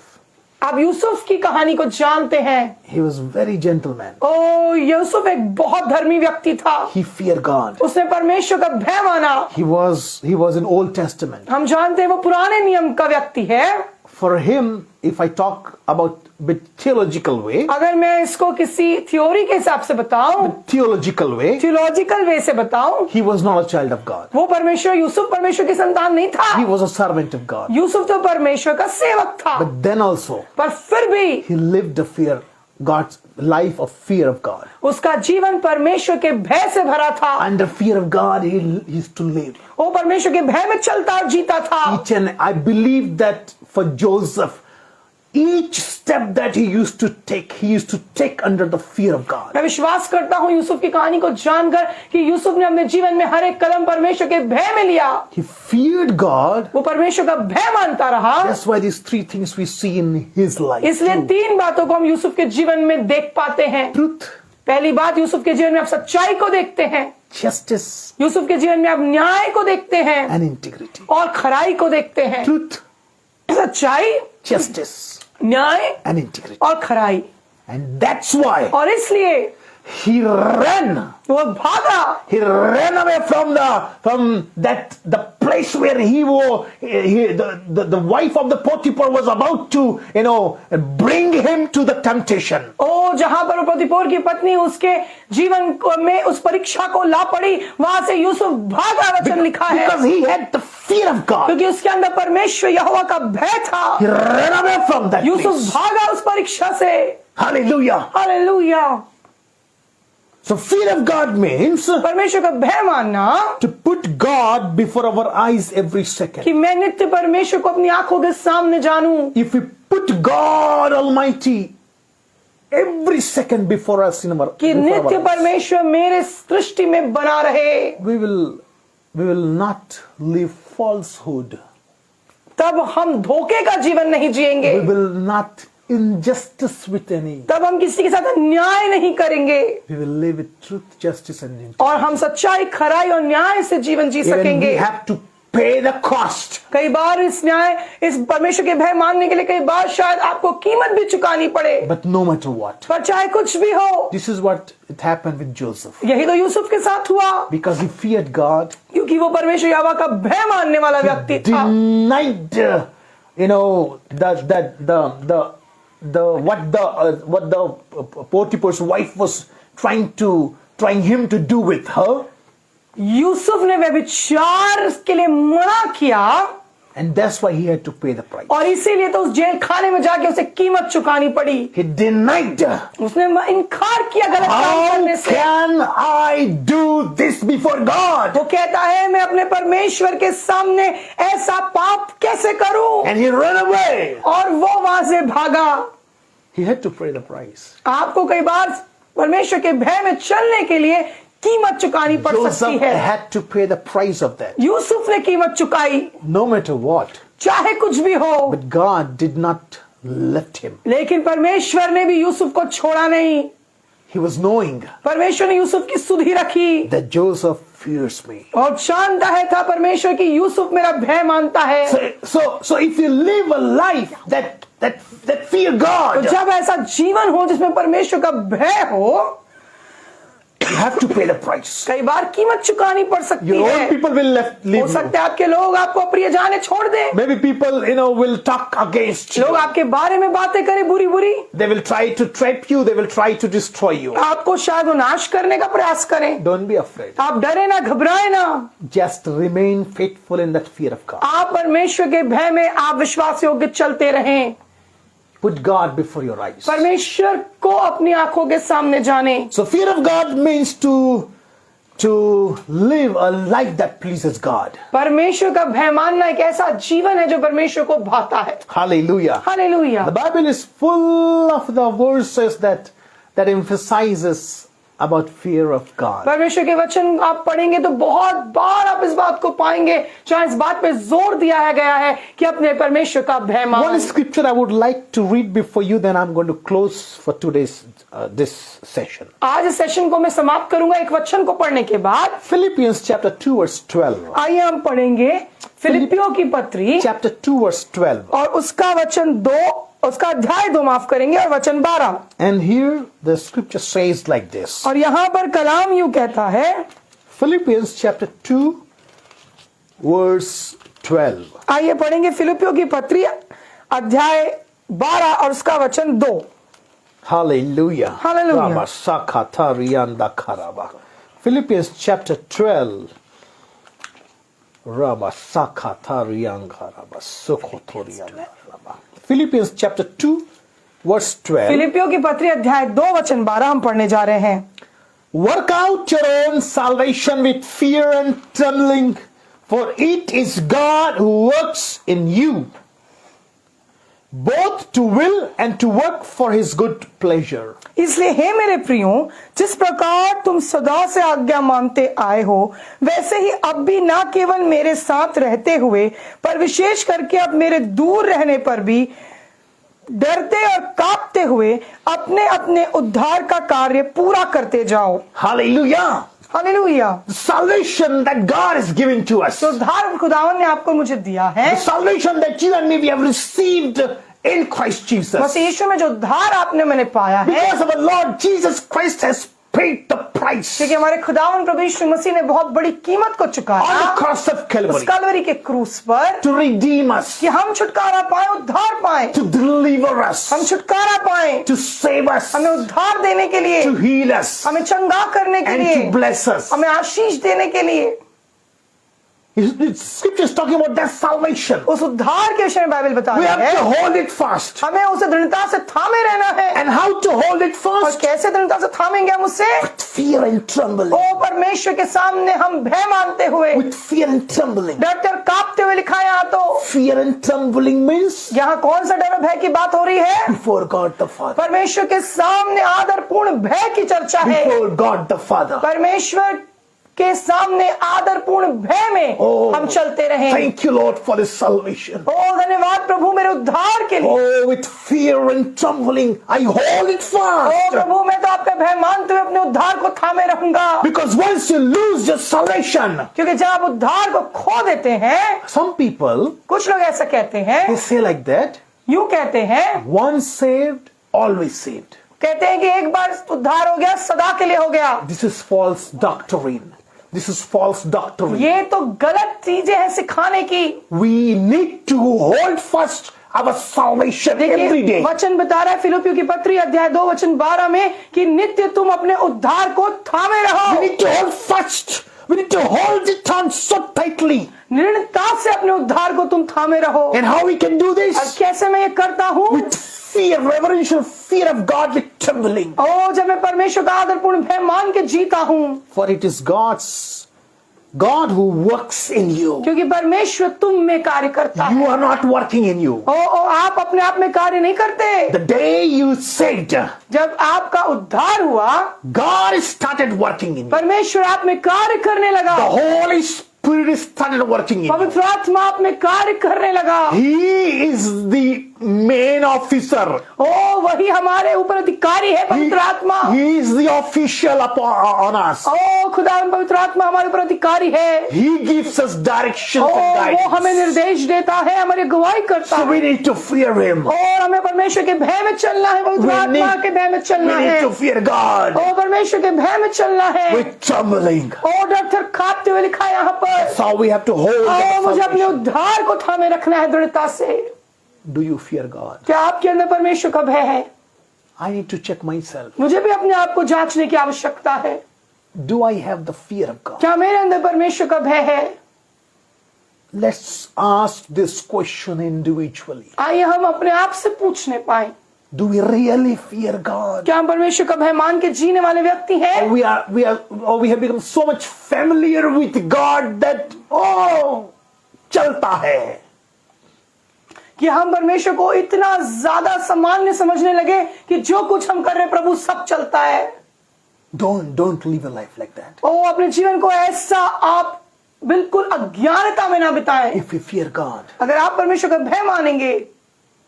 आप यूसुफ की कहानी को जानते हैं। He was very gentleman. ओ यूसुफ एक बहुत धर्मी व्यक्ति था। He feared God. उसने परमेश्वर का भय माना। He was in Old Testament. हम जानते हैं वो पुराने नियम का व्यक्ति है। For him, if I talk about bit theological way, अगर मैं इसको किसी थ्योरी के हिसाब से बताऊं, theological way, थियोलॉजिकल वे से बताऊं, he was not a child of God. वो यूसुफ परमेश्वर की संतान नहीं था। He was a servant of God. Yusuf तो परमेश्वर का सेवक था। But then also, पर फिर भी he lived God's life of fear of God. उसका जीवन परमेश्वर के भय से भरा था। Under fear of God, he used to live. वो परमेश्वर के भय में चलता और जीता था। I believe that for Joseph, each step that he used to take under the fear of God. मैं विश्वास करता हूँ यूसुफ की कहानी को जानकर कि यूसुफ ने अपने जीवन में हर एक कदम परमेश्वर के भय में लिया। He feared God. वो परमेश्वर का भय मानता रहा। That's why these three things we see in his life. इसलिए तीन बातों को हम यूसुफ के जीवन में देख पाते हैं। Truth, पहली बात, यूसुफ के जीवन में आप सच्चाई को देखते हैं। justice, यूसुफ के जीवन में आप न्याय को देखते हैं and integrity. और खराई को देखते हैं। Truth, सच्चाई, justice, न्याय and integrity. और खराई। And that's why और इसलिए he ran. वो भागा। He ran away from the place where the wife of the Potiphar was about to, bring him to the temptation. ओ जहां पर पोतीफर की पत्नी उसके जीवन में उस परीक्षा को ला पड़ी, वहां से यूसुफ भागा। वचन लिखा है Because he had the fear of God. क्योंकि उसके अंदर परमेश्वर यहोवा का भय था। He ran away from that Yusuf place. भागा उस परीक्षा से। Hallelujah. Hallelujah. So fear of God means परमेश्वर का भय मानना to put God before our eyes every second. कि मैं नित्य परमेश्वर को अपनी आंखों के सामने जानूं। If we put God Almighty every second before us कि नित्य परमेश्वर मेरे दृष्टि में बना रहे, we will not live falsehood. तब हम धोखे का जीवन नहीं जिएंगे। We will not injustice with any. तब हम किसी के साथ अन्याय नहीं करेंगे We will live with truth, justice, and integrity. और हम सच्चाई, खराई और न्याय से जीवन जी Even we सकेंगे। have to pay the cost. कई बार इस परमेश्वर के भय मानने के लिए कई बार शायद आपको कीमत भी चुकानी पड़े, But no matter what, पर चाहे कुछ भी हो। this is what it happened with Joseph. यही तो यूसुफ के साथ हुआ, Because he feared God, क्योंकि वो परमेश्वर यहोवा का भय मानने वाला व्यक्ति था। denied, what the Potiphar's wife was trying him to do with her. Yusuf ने व्यभिचार के लिए मना किया, And that's why he had to pay the price. और इसीलिए तो उस जेल खाने में जाके उसे कीमत चुकानी पड़ी। He denied. उसने इनकार किया गलत काम How करने से। can I do this before God? वो कहता है मैं अपने परमेश्वर के सामने ऐसा पाप कैसे करूं? And he ran away. और वो वहां से भागा। He had to pay the price. आपको कई बार परमेश्वर के भय में चलने के लिए कीमत चुकानी पड़ सकती Joseph है। had to pay the price of that. Yusuf ने कीमत चुकाई, No matter what. चाहे कुछ भी हो। But God did not let him. लेकिन परमेश्वर ने भी यूसुफ को छोड़ा नहीं। He was knowing परमेश्वर ने यूसुफ की सुधि रखी that Joseph fears me. और जानता है था परमेश्वर की यूसुफ मेरा भय मानता है। So if you live a life that fear तो God, जब ऐसा जीवन हो जिसमें परमेश्वर का भय हो, you have to pay the price. कई बार कीमत चुकानी पड़ सकती Your own है। people will हो leave you. सकता है आपके लोग आपको अप्रिय जाने छोड़ दें। Maybe people, will talk against लोग you. आपके बारे में बातें करें बुरी बुरी, They will try to trap you. They will try to destroy you. आपको शायद वो नाश करने का प्रयास करें। Don't be afraid. आप डरे ना, घबराए ना। Just remain faithful in that fear of God. आप परमेश्वर के भय में आप विश्वास योग्य चलते रहें। Put God before your eyes. परमेश्वर को अपनी आंखों के सामने जाने। So fear of God means to live a life that pleases God. परमेश्वर का भय मानना एक ऐसा जीवन है जो परमेश्वर को भाता है। Hallelujah. Hallelujah. The Bible is full of the verses that emphasizes about fear of God. परमेश्वर के वचन आप पढ़ेंगे तो बहुत बार आप इस बात को पाएंगे जहां इस बात पे जोर दिया गया है कि अपने परमेश्वर का भय One मानो। scripture I would like to read before you, then I'm going to close for today's this session. आज इस सेशन को मैं समाप्त करूंगा एक वचन को पढ़ने के बाद। Philippians chapter 2 verse 12. आइए हम पढ़ेंगे फिलिपियों की पत्री chapter 2 verse 12. और उसका वचन 2, उसका अध्याय 2 माफ करेंगे, और वचन 12। And here the scripture says like this. और यहां पर कलाम यूं कहता है, Philippians chapter 2 verse 12. आइए पढ़ेंगे फिलिपियों की पत्री अध्याय 12 और उसका वचन 2। Hallelujah. Hallelujah. Rama sakata rianda karaba. Philippians chapter 12. Rama sakata rianga raba sokotorianda raba. Philippians chapter 2 verse 12. फिलिपियों की पत्री अध्याय 2 वचन 12 हम पढ़ने जा रहे हैं। Work out your own salvation with fear and trembling, for it is God who works in you, both to will and to work for his good pleasure. इसलिए हे मेरे प्रियो, जिस प्रकार तुम सदा से आज्ञा मानते आए हो, वैसे ही अब भी ना केवल मेरे साथ रहते हुए, पर विशेष करके अब मेरे दूर रहने पर भी डरते और कांपते हुए अपने अपने उद्धार का कार्य पूरा करते जाओ। Hallelujah. Hallelujah. The salvation that God is giving to us. तो उद्धार खुदावन ने आपको मुझे दिया है, The salvation that you and me we have received in Christ Jesus. मसीह यीशु में जो उद्धार आपने मैंने पाया है, Because our Lord Jesus Christ has paid the price क्योंकि हमारे खुदावन प्रभु यीशु मसीह ने बहुत बड़ी कीमत को on the चुकाया cross of उस Calvary कलवरी के क्रूस पर, to redeem us, कि हम छुटकारा पाए, उद्धार पाए, to deliver us, हम छुटकारा पाए, to save us, हमें उद्धार देने के लिए, to heal us, हमें चंगा करने के and लिए, to bless us. हमें आशीष देने के लिए। Scripture is talking about that salvation. उस उद्धार के विषय में बाइबल बता We रही have to है, hold it fast. हमें उसे दृढ़ता से थामे रहना है। And how to hold it और fast? कैसे दृढ़ता से थामेंगे हम उससे? With fear and trembling. ओ परमेश्वर के सामने हम भय मानते हुए, With fear and trembling. डरते और कांपते हुए लिखा है यहाँ तो। Fear and trembling means यहाँ कौन सा डर और भय की बात हो रही है? before God the Father. परमेश्वर के सामने आदरपूर्ण भय की चर्चा है। Before God the Father. परमेश्वर के सामने आदरपूर्ण भय में Oh, हम चलते रहें। thank you, Lord, for this salvation. ओ धन्यवाद प्रभु मेरे उद्धार के लिए। Oh, with fear and trembling, I hold it O fast. प्रभु मैं तो आपका भय मानते हुए अपने उद्धार को थामे रहूंगा। Because once you lose your salvation, क्योंकि जब आप उद्धार को खो देते हैं, some people, कुछ लोग ऐसा कहते they हैं, say like that, यूं कहते हैं, once saved, always saved. कहते हैं कि एक बार उद्धार हो गया सदा के लिए हो गया। This is false doctrine. This is false doctrine. ये तो गलत चीजें हैं सिखाने की। We need to hold fast our salvation every देखिए day. वचन बता रहा है फिलिपियों की पत्री अध्याय 2 वचन 12 में कि नित्य तुम अपने उद्धार को थामे We रहो। need to hold fast. We need to hold it on so tightly. निर्णयता से अपने उद्धार को तुम थामे रहो। And how we can do और this? कैसे मैं ये करता हूँ? With fear, reverential fear of God, with trembling. ओ जब मैं परमेश्वर का आदरपूर्ण भय मान के जीता हूँ, For it is God who works in you. क्योंकि परमेश्वर तुम में कार्य करता है। You are not working in you. ओ आप अपने आप में कार्य नहीं करते। The day you saved, जब आपका उद्धार हुआ, God started working in you. परमेश्वर आप में कार्य करने लगा। The Holy Spirit started working in you. पवित्र आत्मा आप में कार्य करने लगा। He is the main officer. ओ वही हमारे ऊपर अधिकारी है, He, पवित्र आत्मा। he is the official on us. ओ खुदा पवित्र आत्मा हमारे ऊपर अधिकारी है। He gives us direction O and वो हमें guidance. निर्देश देता है, हमारी अगुवाई करता So है। we need to fear Him. और हमें परमेश्वर के भय में चलना है, पवित्र आत्मा के भय में We चलना है। need to fear God ओ परमेश्वर के भय में चलना है। with trembling. और डर थर कांपते हुए लिखा है यहाँ पर। That's how we have to hold O our मुझे अपने salvation. उद्धार को थामे रखना है दृढ़ता से। Do you fear God? क्या आपके अंदर परमेश्वर का भय है? I need to check myself. मुझे भी अपने आप को जांचने की आवश्यकता है। Do I have the fear of God? क्या मेरे अंदर परमेश्वर का भय है? Let's ask this question individually. आइए हम अपने आप से पूछने पाए, Do we really fear God? क्या हम परमेश्वर का भय मान के जीने वाले व्यक्ति हैं? Or we have become so much familiar with God that चलता है. कि हम परमेश्वर को इतना ज्यादा सामान्य समझने लगे कि जो कुछ हम कर रहे हैं प्रभु सब चलता है। Don't live a life like that. ओ अपने जीवन को ऐसा आप बिल्कुल अज्ञानता में ना बिताएं। If you fear God, अगर आप परमेश्वर का भय मानेंगे,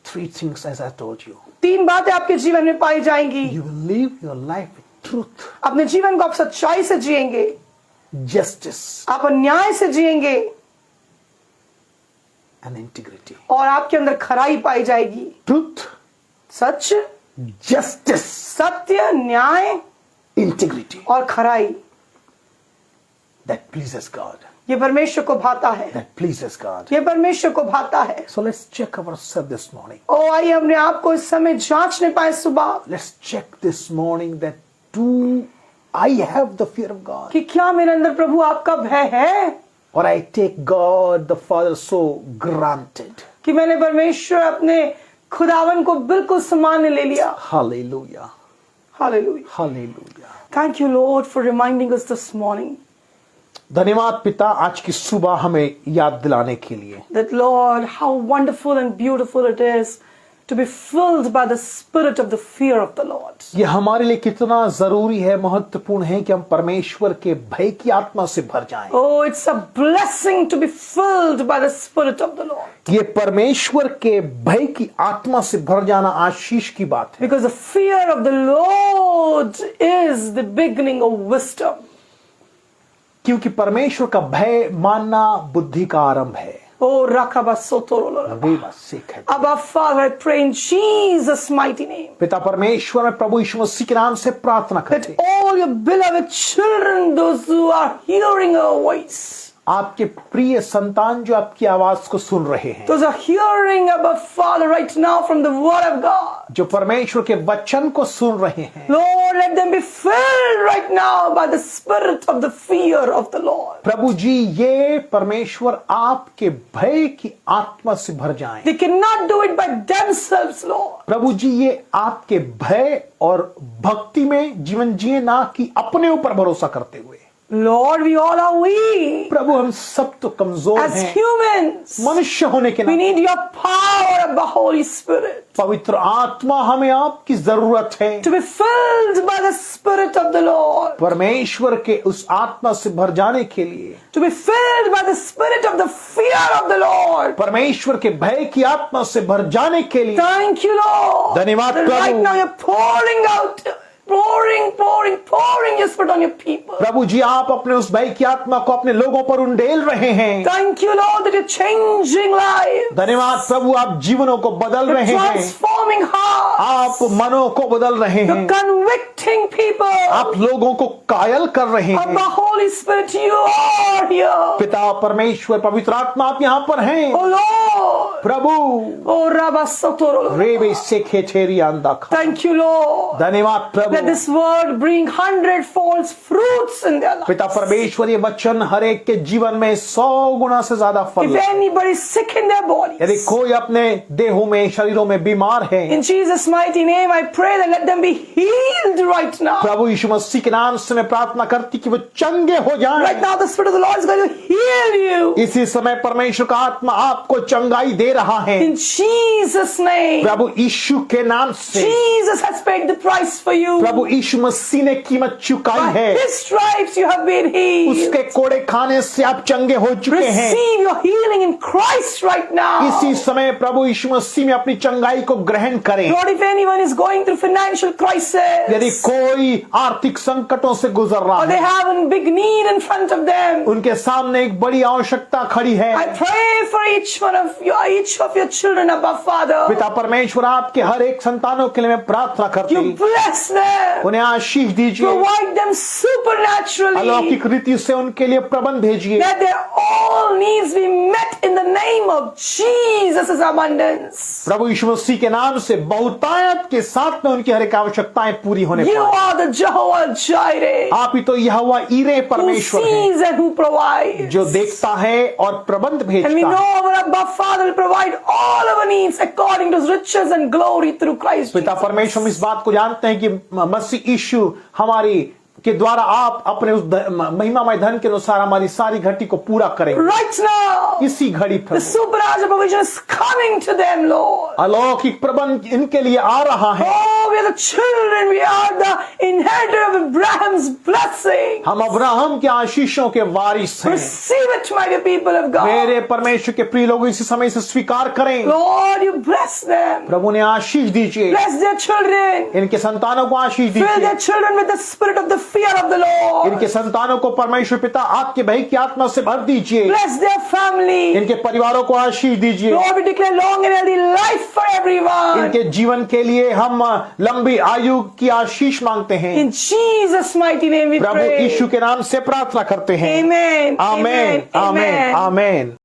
3 things as I told you. 3 बातें आपके जीवन में पाई जाएंगी। You will live your life with truth, अपने जीवन को आप सच्चाई से जिएंगे, justice, आप अन्याय से जिएंगे, and integrity. और आपके अंदर खराई पाई जाएगी। Truth, सच, justice, सत्य, न्याय integrity. और खराई, That pleases God. ये परमेश्वर को भाता है, That pleases God. ये परमेश्वर को भाता है। So let's check ourselves this morning. ओ आइए अपने आप को इस समय जांचने पाए सुबह Let's check this morning that do I have the fear of God? कि क्या मेरे अंदर प्रभु आपका भय है, Or I take God the Father so granted? कि मैंने परमेश्वर अपने खुदावन को बिल्कुल सामान्य ले लिया। Hallelujah. Hallelujah. Hallelujah. Thank you Lord for reminding us this morning धन्यवाद पिता आज की सुबह हमें याद दिलाने के लिए। that Lord, how wonderful and beautiful it is to be filled by the spirit of the fear of the Lord. ये हमारे लिए कितना जरूरी है, महत्वपूर्ण है कि हम परमेश्वर के भय की आत्मा से भर जाएं। Oh, it's a blessing to be filled by the spirit of the Lord. ये परमेश्वर के भय की आत्मा से भर जाना आशीष की बात है, Because the fear of the Lord is the beginning of wisdom. क्योंकि परमेश्वर का भय मानना बुद्धि का आरंभ है। Oh, Rakabasotoro. Abba Father, I pray in Jesus' mighty name पिता परमेश्वर में प्रभु यीशु मसीह के नाम से प्रार्थना that करते all your beloved children, those who are hearing our voice, आपके प्रिय संतान जो आपकी आवाज को सुन रहे हैं, those are hearing Abba Father right now from the Word of God, जो परमेश्वर के वचन को सुन रहे हैं, Lord, let them be filled right now by the spirit of the fear of the Lord. प्रभु जी ये परमेश्वर आपके भय की आत्मा से भर जाएं। They cannot do it by themselves, Lord. प्रभु जी ये आपके भय और भक्ति में जीवन जिए ना कि अपने ऊपर भरोसा करते हुए। Lord, we all are weak प्रभु हम सब तो कमजोर as हैं, humans. मनुष्य होने के We नाते need your power of the Holy Spirit पवित्र आत्मा हमें आपकी जरूरत है। to be filled by the Spirit of the Lord, परमेश्वर के उस आत्मा से भर जाने के लिए, to be filled by the Spirit of the fear of the Lord. परमेश्वर के भय की आत्मा से भर जाने के लिए Thank you, Lord. धन्यवाद That right Prabhu. now you're pouring out, pouring your Spirit on your people. प्रभु जी आप अपने उस भय की आत्मा को अपने लोगों पर उंडेल रहे हैं। Thank you, Lord, that you're changing lives. धन्यवाद प्रभु आप जीवनों को बदल You're रहे हैं, transforming hearts. आप मनों को बदल रहे You're हैं, convicting people. आप लोगों को कायल कर रहे Of the हैं। Holy Spirit, you are here. पिता परमेश्वर पवित्र आत्मा आप यहाँ पर हैं। Oh Lord. प्रभु Oh Rabasotoro. रेबे से खेचेरी अंदा खा। Thank you, Lord. धन्यवाद प्रभु। Let this word bring 100-fold fruits in their lives. पिता परमेश्वर ये वचन हर एक के जीवन में 100 गुना से ज्यादा फल If लाए। anybody is sick in their यदि bodies, कोई अपने देहों में शरीरों में बीमार है, in Jesus' mighty name, I pray that let them be healed right now. प्रभु यीशु मसीह के नाम से मैं प्रार्थना करती कि वो चंगे हो Right जाएं। now, the Spirit of the Lord is going to heal you. इसी समय परमेश्वर का आत्मा आपको चंगाई दे रहा है। In Jesus' name. प्रभु यीशु के नाम से Jesus has paid the price for you. प्रभु यीशु मसीह ने कीमत चुकाई By है। His stripes you have been healed. उसके कोड़े खाने से आप चंगे हो चुके हैं। Receive your healing in Christ right now. इसी समय प्रभु यीशु मसीह में अपनी चंगाई को ग्रहण करें। Lord, if anyone is going through financial crisis, यदि कोई आर्थिक संकटों से गुजर रहा or they है, have a big need in front of them, उनके सामने एक बड़ी आवश्यकता खड़ी है, I pray for each of your children, Abba Father. पिता परमेश्वर आपके हर एक संतानों के लिए मैं प्रार्थना करती You हूँ, bless them. उन्हें आशीष दीजिए, Provide them supernaturally. अलौकिक रीति से उनके लिए प्रबंध भेजिए, Let their all needs be met in the name of Jesus' abundance. प्रभु यीशु मसीह के नाम से बहुतायत के साथ में उनकी हर एक आवश्यकताएं पूरी होने You पाए। are the Jehovah Jireh, आप ही तो यहोवा ईरे who परमेश्वर हैं, sees and who provides. जो देखता है और प्रबंध And we भेजता know है। our Abba Father will provide all our needs according to His riches and glory through Christ पिता Jesus. परमेश्वर हम इस बात को जानते हैं कि मसीह यीशु हमारी के द्वारा आप अपने उस महिमामय धन के अनुसार हमारी सारी घटी को पूरा करेंगे। Right now, इसी घड़ी the Prabhu supernatural provision is coming to them, Lord. अलौकिक प्रबंध इनके लिए आ रहा है। Oh, we are the children. We are the inheritor of Abraham's blessing. हम अब्राहम के आशीषों के वारिस हैं। Receive it, my dear people of God. मेरे परमेश्वर के प्रिय लोग इसी समय से स्वीकार करें। Lord, you bless them. प्रभु ने आशीष दीजिए, Bless their children. इनके संतानों को आशीष Fill दीजिए, their children with the spirit of the fear of the Lord. इनके संतानों को परमेश्वर पिता आपके भय की आत्मा से भर दीजिए। Bless their family. इनके परिवारों को आशीष दीजिए। Lord, we declare long and healthy life for everyone. इनके जीवन के लिए हम लंबी आयु की आशीष मांगते हैं। In Jesus' mighty name we Prabhu pray. यीशु के नाम से प्रार्थना करते हैं। Amen. आमेन, आमेन, आमेन।